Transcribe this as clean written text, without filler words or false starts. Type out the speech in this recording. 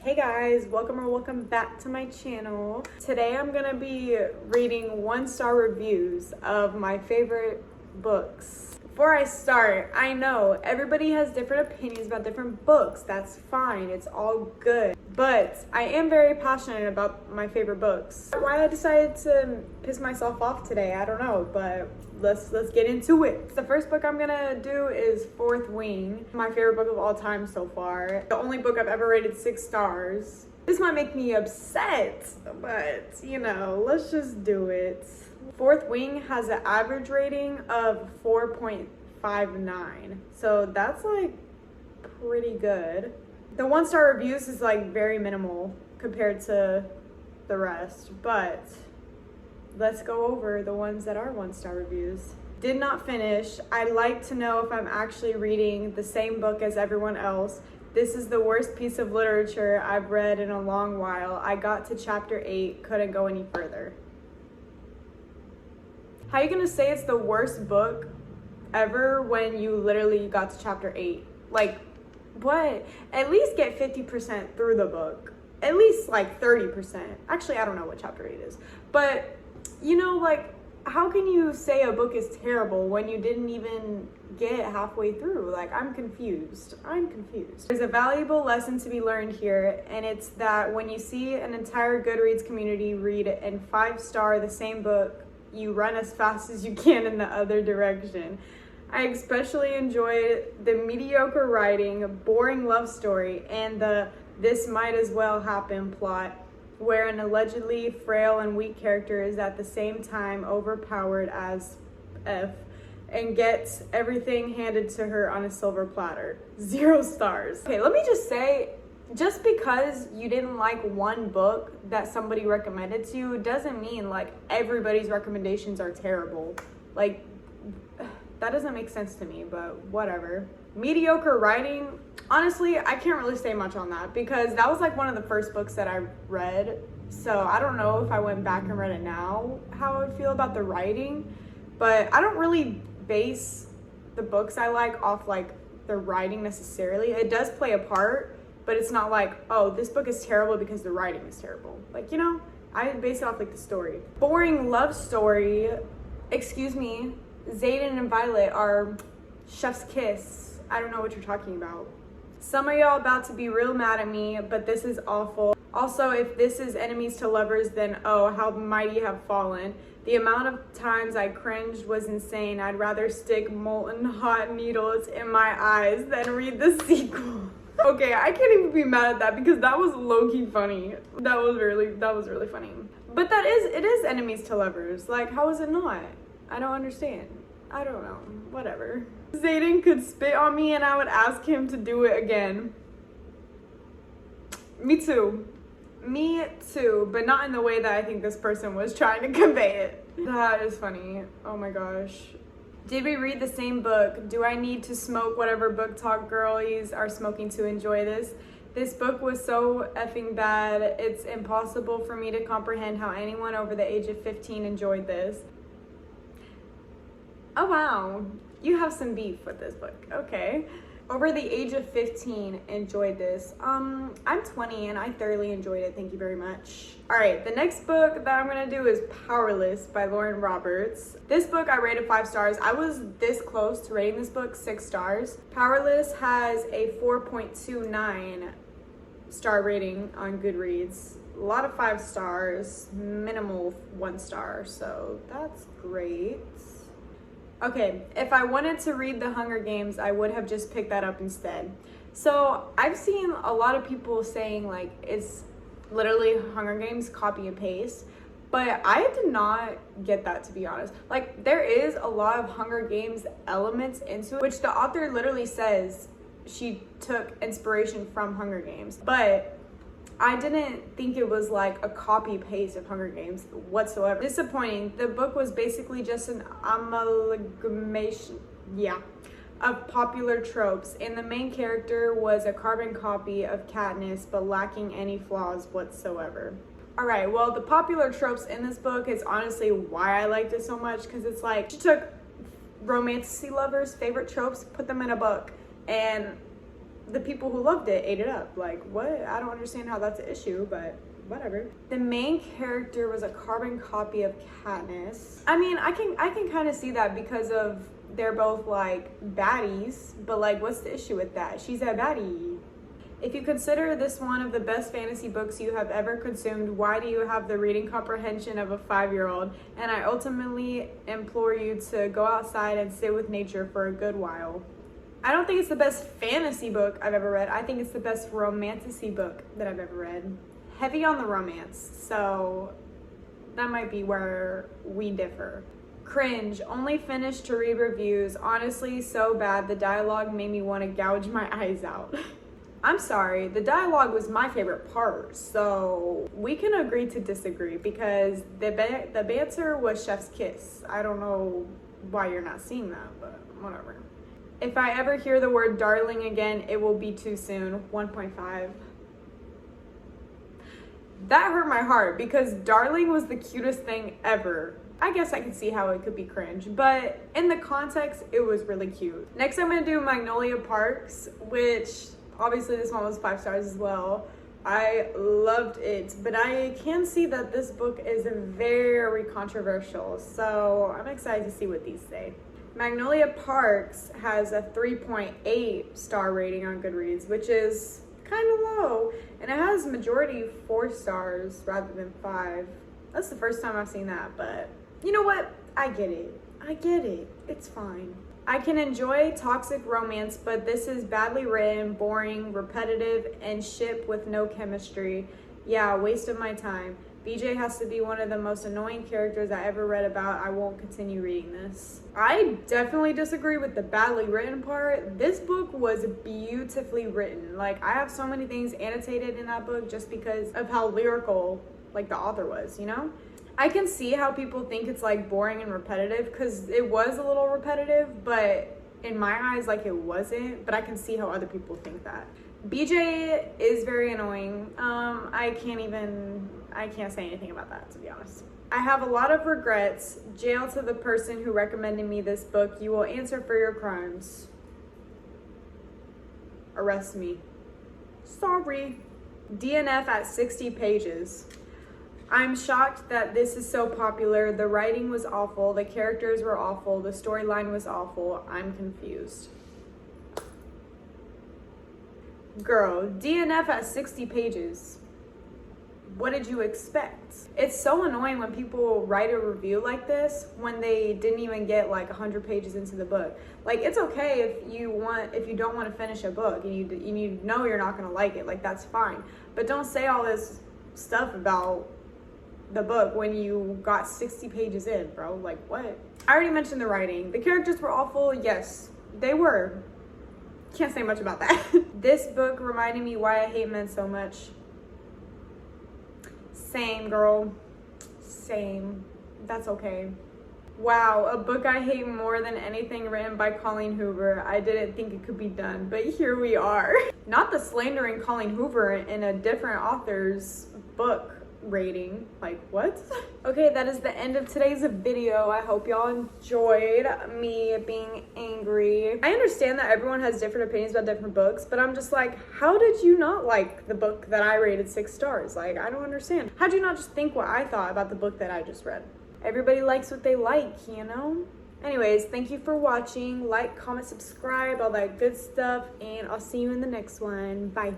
Hey guys, welcome back to my channel. Today I'm gonna be reading 1-star reviews of my favorite books. Before I start, I know everybody has different opinions about different books. That's fine, it's all good. But I am very passionate about my favorite books. Why I decided to piss myself off today, I don't know, but let's get into it. The first book I'm gonna do is Fourth Wing, my favorite book of all time so far. The only book I've ever rated 6 stars. This might make me upset, but you know, let's just do it. Fourth Wing has an average rating of 4.59, so that's like pretty good. The 1-star reviews is like very minimal compared to the rest, but let's go over the ones that are 1-star reviews. Did not finish. I'd like to know if I'm actually reading the same book as everyone else. This is the worst piece of literature I've read in a long while. I got to chapter 8, couldn't go any further. How are you gonna say it's the worst book ever when you literally got to chapter 8? Like, what? At least get 50% through the book. At least like 30%. Actually, I don't know what chapter 8 is. But, you know, like, how can you say a book is terrible when you didn't even get halfway through? Like, I'm confused. There's a valuable lesson to be learned here, and it's that when you see an entire Goodreads community read and 5-star the same book, you run as fast as you can in the other direction. I especially enjoyed the mediocre writing, boring love story, and the this might as well happen plot, where an allegedly frail and weak character is at the same time overpowered as F and gets everything handed to her on a silver platter. 0 stars. Okay, let me just say, just because you didn't like one book that somebody recommended to you doesn't mean like everybody's recommendations are terrible. Like, that doesn't make sense to me, but whatever. Mediocre writing, honestly, I can't really say much on that because that was like one of the first books that I read. So I don't know if I went back and read it now, how I would feel about the writing. But I don't really base the books I like off like the writing necessarily. It does play a part, but it's not like, oh, this book is terrible because the writing is terrible. Like, you know, I base it off like the story. Boring love story, excuse me, Zayden and Violet are chef's kiss. I don't know what you're talking about. Some of y'all about to be real mad at me, but this is awful. Also, if this is enemies to lovers, then oh, how mighty have fallen. The amount of times I cringed was insane. I'd rather stick molten hot needles in my eyes than read the sequel. Okay, I can't even be mad at that because that was low-key funny. That was really funny. But it is enemies to lovers. Like, how is it not? I don't understand. I don't know. Whatever. Zayden could spit on me and I would ask him to do it again. Me too, but not in the way that I think this person was trying to convey it. That is funny. Oh my gosh. Did we read the same book? Do I need to smoke whatever book talk girlies are smoking to enjoy this? This book was so effing bad. It's impossible for me to comprehend how anyone over the age of 15 enjoyed this. Oh wow, you have some beef with this book. Okay. Over the age of 15 enjoyed this. I'm 20 and I thoroughly enjoyed it. Thank you very much. All right, the next book that I'm gonna do is Powerless by Lauren Roberts. This book I rated 5 stars. I was this close to rating this book 6 stars. Powerless has a 4.29 star rating on Goodreads. A lot of 5 stars, minimal 1 star, so that's great. Okay, if I wanted to read The Hunger Games, I would have just picked that up instead. So I've seen a lot of people saying like it's literally Hunger Games copy and paste, but I did not get that, to be honest. Like, there is a lot of Hunger Games elements into it, which the author literally says she took inspiration from Hunger Games, but I didn't think it was like a copy paste of Hunger Games whatsoever. Disappointing. The book was basically just an amalgamation, of popular tropes, and the main character was a carbon copy of Katniss, but lacking any flaws whatsoever. All right, well, the popular tropes in this book is honestly why I liked it so much, because it's like she took romantic lovers' favorite tropes, put them in a book, and the people who loved it ate it up. Like, what? I don't understand how that's an issue, but whatever. The main character was a carbon copy of Katniss. I mean, I can kind of see that because of they're both like baddies, but like, what's the issue with that? She's a baddie. If you consider this one of the best fantasy books you have ever consumed, why do you have the reading comprehension of a 5-year-old? And I ultimately implore you to go outside and sit with nature for a good while. I don't think it's the best fantasy book I've ever read. I think it's the best romantasy book that I've ever read. Heavy on the romance, so that might be where we differ. Cringe, only finished to read reviews. Honestly, so bad the dialogue made me want to gouge my eyes out. I'm sorry, the dialogue was my favorite part, so we can agree to disagree because the banter was chef's kiss. I don't know why you're not seeing that, but whatever. If I ever hear the word darling again, it will be too soon. 1.5. That hurt my heart because darling was the cutest thing ever. I guess I could see how it could be cringe, but in the context, it was really cute. Next, I'm gonna do Magnolia Parks, which obviously this one was 5 stars as well. I loved it, but I can see that this book is very controversial, so I'm excited to see what these say. Magnolia Parks has a 3.8 star rating on Goodreads, which is kind of low, and it has majority 4 stars rather than 5. That's the first time I've seen that, but you know what? I get it. It's fine. I can enjoy toxic romance, but this is badly written, boring, repetitive, and ship with no chemistry. Yeah, waste of my time. BJ has to be one of the most annoying characters I ever read about. I won't continue reading this. I definitely disagree with the badly written part. This book was beautifully written. Like, I have so many things annotated in that book just because of how lyrical, like, the author was, you know? I can see how people think it's like boring and repetitive because it was a little repetitive, but in my eyes, like, it wasn't, but I can see how other people think that. BJ is very annoying. I can't say anything about that, to be honest. I have a lot of regrets. Jail to the person who recommended me this book. You will answer for your crimes. Arrest me. Sorry. DNF at 60 pages. I'm shocked that this is so popular. The writing was awful. The characters were awful. The storyline was awful. I'm confused. Girl, DNF at 60 pages. What did you expect? It's so annoying when people write a review like this when they didn't even get like 100 pages into the book. Like, it's okay if you don't want to finish a book and you know you're not going to like it. Like, that's fine. But don't say all this stuff about the book when you got 60 pages in, bro. Like, what? I already mentioned the writing. The characters were awful. Yes, they were. Can't say much about that. This book reminded me why I hate men so much. Same, girl. Same. That's okay. Wow, a book I hate more than anything written by Colleen Hoover. I didn't think it could be done, but here we are. Not the slandering Colleen Hoover in a different author's book rating. Like, what? Okay, that is the end of today's video. I hope y'all enjoyed me being angry. I understand that everyone has different opinions about different books, but I'm just like, how did you not like the book that I rated 6 stars? Like, I don't understand. How'd you not just think what I thought about the book that I just read? Everybody likes what they like, you know? Anyways, thank you for watching. Like, comment, subscribe, all that good stuff, and I'll see you in the next one. Bye.